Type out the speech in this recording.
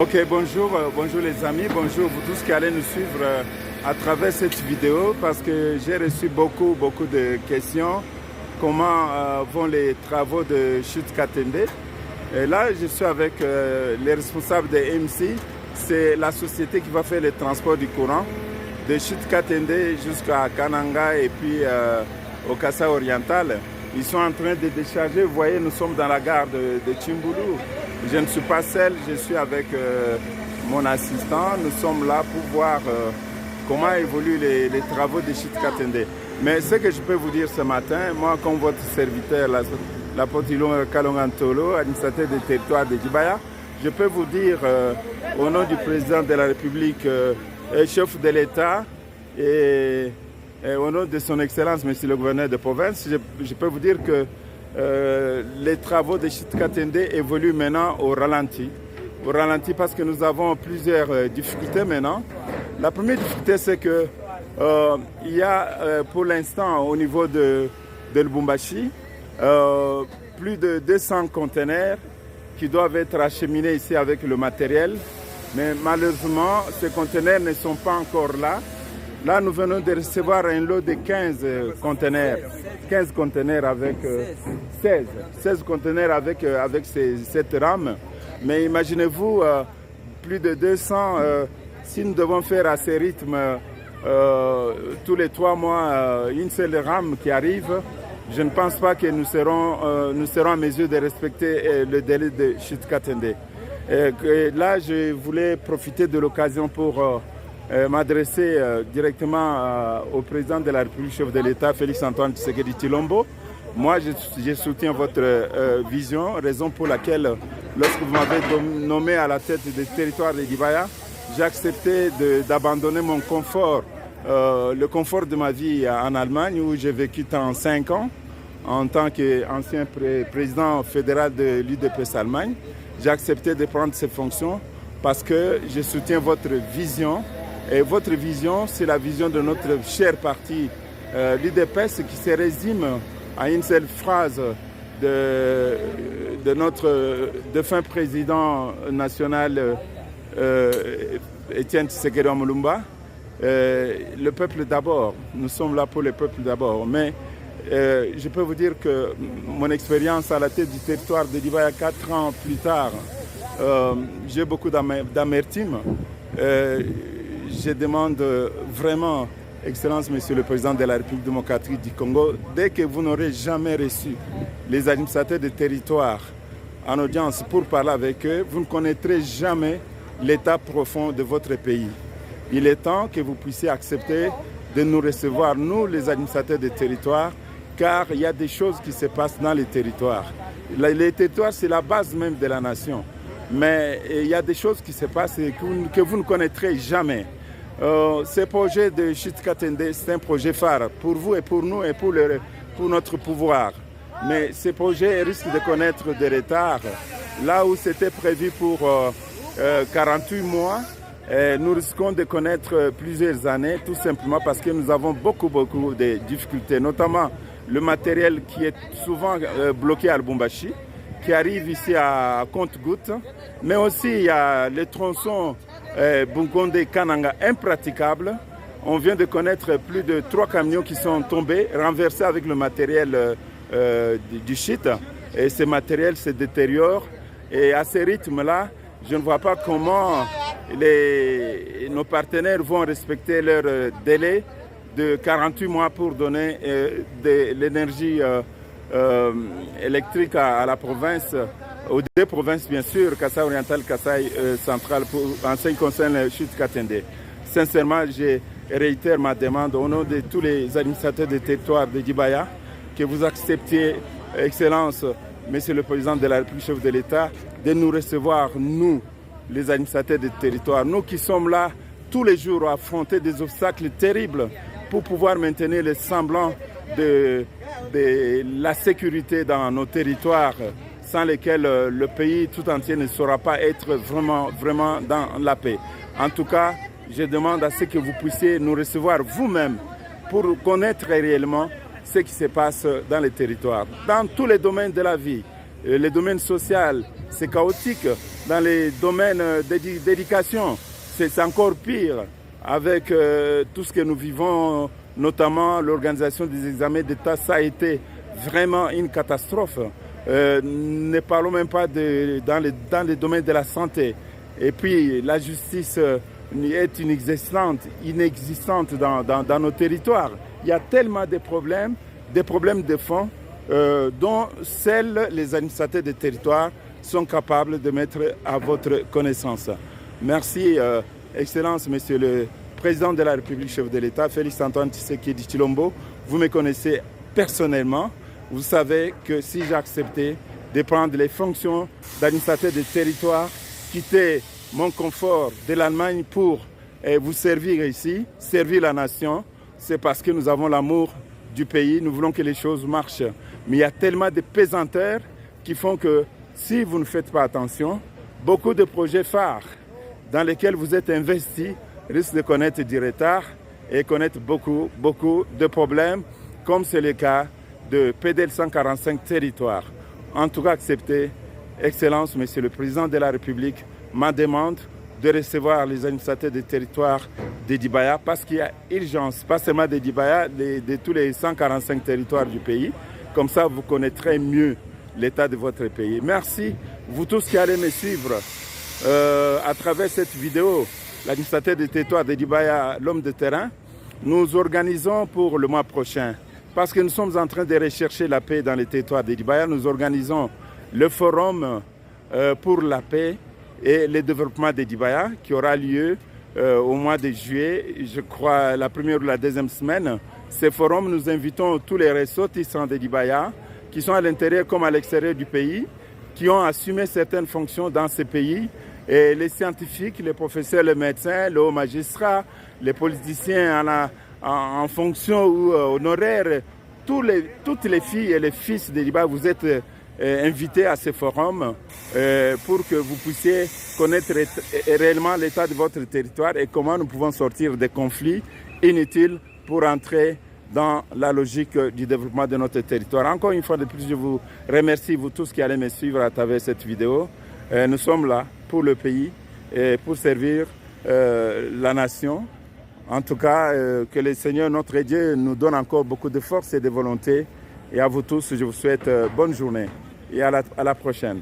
Ok, bonjour, bonjour les amis, bonjour vous tous qui allez nous suivre à travers cette vidéo parce que j'ai reçu beaucoup de questions. Comment vont les travaux de Chute Katende? Et là, je suis avec les responsables de MC, c'est la société qui va faire le transport du courant de Chute Katende jusqu'à Kananga et puis au Kasaï oriental. Ils sont en train de décharger, vous voyez, nous sommes dans la gare de Tchimboulou. Je ne suis pas seul, je suis avec mon assistant. Nous sommes là pour voir comment évoluent les travaux de Chute Katende. Mais ce que je peux vous dire ce matin, moi comme votre serviteur, la Potilon Kalongantolo, administrateur des territoires de Djibaya, je peux vous dire au nom du président de la République, chef de l'État et au nom de son Excellence, Monsieur le gouverneur de province, je peux vous dire que les travaux de Chute Katende évoluent maintenant au ralenti. Au ralenti parce que nous avons plusieurs difficultés maintenant. La première difficulté, c'est que il y a pour l'instant au niveau de Lubumbashi plus de 200 conteneurs qui doivent être acheminés ici avec le matériel. Mais malheureusement, ces conteneurs ne sont pas encore là. Là, nous venons de recevoir un lot de 15 conteneurs. 15 conteneurs avec 16 conteneurs avec cette rame. Mais imaginez-vous, plus de 200, si nous devons faire à ce rythme tous les 3 mois une seule rame qui arrive, je ne pense pas que nous serons en mesure de respecter le délai de Chute Katende. Là, je voulais profiter de l'occasion pour m'adresser directement au président de la République, chef de l'État, Félix Antoine Tshisekedi Tshilombo. Moi, je soutiens votre vision, raison pour laquelle, lorsque vous m'avez nommé à la tête des territoires de Djibaya, j'ai accepté d'abandonner mon confort, le confort de ma vie en Allemagne, où j'ai vécu 35 ans en tant qu'ancien président fédéral de l'UDPS Allemagne. J'ai accepté de prendre ces fonctions parce que je soutiens votre vision. Et votre vision, c'est la vision de notre cher parti, l'UDPS, qui se résume à une seule phrase de notre défunt président national, Étienne Tshisekedi Mulumba. Le peuple d'abord, nous sommes là pour le peuple d'abord. Mais je peux vous dire que mon expérience à la tête du territoire de Djibaya 4 ans plus tard, j'ai beaucoup d'amertume. Je demande vraiment, Excellence, Monsieur le Président de la République démocratique du Congo, dès que vous n'aurez jamais reçu les administrateurs de territoire en audience pour parler avec eux, vous ne connaîtrez jamais l'état profond de votre pays. Il est temps que vous puissiez accepter de nous recevoir, nous les administrateurs de territoire, car il y a des choses qui se passent dans les territoires. Les territoires, c'est la base même de la nation. Mais il y a des choses qui se passent et que vous ne connaîtrez jamais. Ce projet de Chute Katende, c'est un projet phare pour vous et pour nous et pour notre pouvoir. Mais ce projet risque de connaître des retards. Là où c'était prévu pour 48 mois, nous risquons de connaître plusieurs années, tout simplement parce que nous avons beaucoup de difficultés, notamment le matériel qui est souvent bloqué à Lubumbashi, qui arrive ici à compte-gouttes, mais aussi il y a les tronçons Bungonde-Kananga impraticables. On vient de connaître plus de 3 camions qui sont tombés, renversés avec le matériel du shit. Et ce matériel se détériore. Et à ce rythme-là, je ne vois pas comment nos partenaires vont respecter leur délai de 48 mois pour donner de l'énergie électrique à la province, aux 2 provinces bien sûr, Kasaï oriental, Kasaï central, en ce qui concerne Chute Katende. Sincèrement, je réitère ma demande au nom de tous les administrateurs des territoires de Djibaya que vous acceptiez, Excellence, Monsieur le Président de la République, chef de l'État, de nous recevoir, nous, les administrateurs des territoires, nous qui sommes là tous les jours à affronter des obstacles terribles pour pouvoir maintenir le semblant de la sécurité dans nos territoires, sans lesquels le pays tout entier ne saura pas être vraiment dans la paix. En tout cas, je demande à ce que vous puissiez nous recevoir vous-même pour connaître réellement ce qui se passe dans les territoires, dans tous les domaines de la vie. Le domaine social, c'est chaotique, dans les domaines d'éducation, c'est encore pire avec tout ce que nous vivons, notamment l'organisation des examens d'État. Ça a été vraiment une catastrophe. Ne parlons même pas dans les domaines de la santé. Et puis la justice est inexistante dans nos territoires. Il y a tellement de problèmes de fond dont seuls les administrateurs des territoires sont capables de mettre à votre connaissance. Merci, Excellence, Monsieur le Président de la République, chef de l'État, Félix Antoine Tshisekedi Tshilombo. Vous me connaissez personnellement. Vous savez que si j'ai accepté de prendre les fonctions d'administrateur des territoires, quitter mon confort de l'Allemagne pour vous servir ici, servir la nation, c'est parce que nous avons l'amour du pays, nous voulons que les choses marchent. Mais il y a tellement de pesanteurs qui font que si vous ne faites pas attention, beaucoup de projets phares dans lesquels vous êtes investis risquent de connaître du retard et connaître beaucoup de problèmes, comme c'est le cas de PDL 145 territoires. En tout cas, acceptez, Excellence, Monsieur le Président de la République, ma demande de recevoir les administrateurs des territoires de Dibaya parce qu'il y a urgence, pas seulement de Dibaya, de tous les 145 territoires du pays. Comme ça, vous connaîtrez mieux l'état de votre pays. Merci, vous tous qui allez me suivre à travers cette vidéo, l'administrateur des territoires de Dibaya, l'homme de terrain. Nous organisons pour le mois prochain, parce que nous sommes en train de rechercher la paix dans les territoires de Dibaya, nous organisons le forum pour la paix et le développement de Dibaya qui aura lieu au mois de juillet, je crois la première ou la deuxième semaine. Ce forum, nous invitons tous les ressortissants de Dibaya qui sont à l'intérieur comme à l'extérieur du pays, qui ont assumé certaines fonctions dans ce pays, et les scientifiques, les professeurs, les médecins, les hauts magistrats, les politiciens en fonction ou honoraires, toutes les filles et les fils de Dibaya, vous êtes invités à ce forum pour que vous puissiez connaître réellement l'état de votre territoire et comment nous pouvons sortir des conflits inutiles pour entrer dans la logique du développement de notre territoire. Encore une fois de plus, je vous remercie, vous tous qui allez me suivre à travers cette vidéo. Nous sommes là pour le pays et pour servir la nation. En tout cas, que le Seigneur, notre Dieu, nous donne encore beaucoup de force et de volonté. Et à vous tous, je vous souhaite bonne journée et à la prochaine.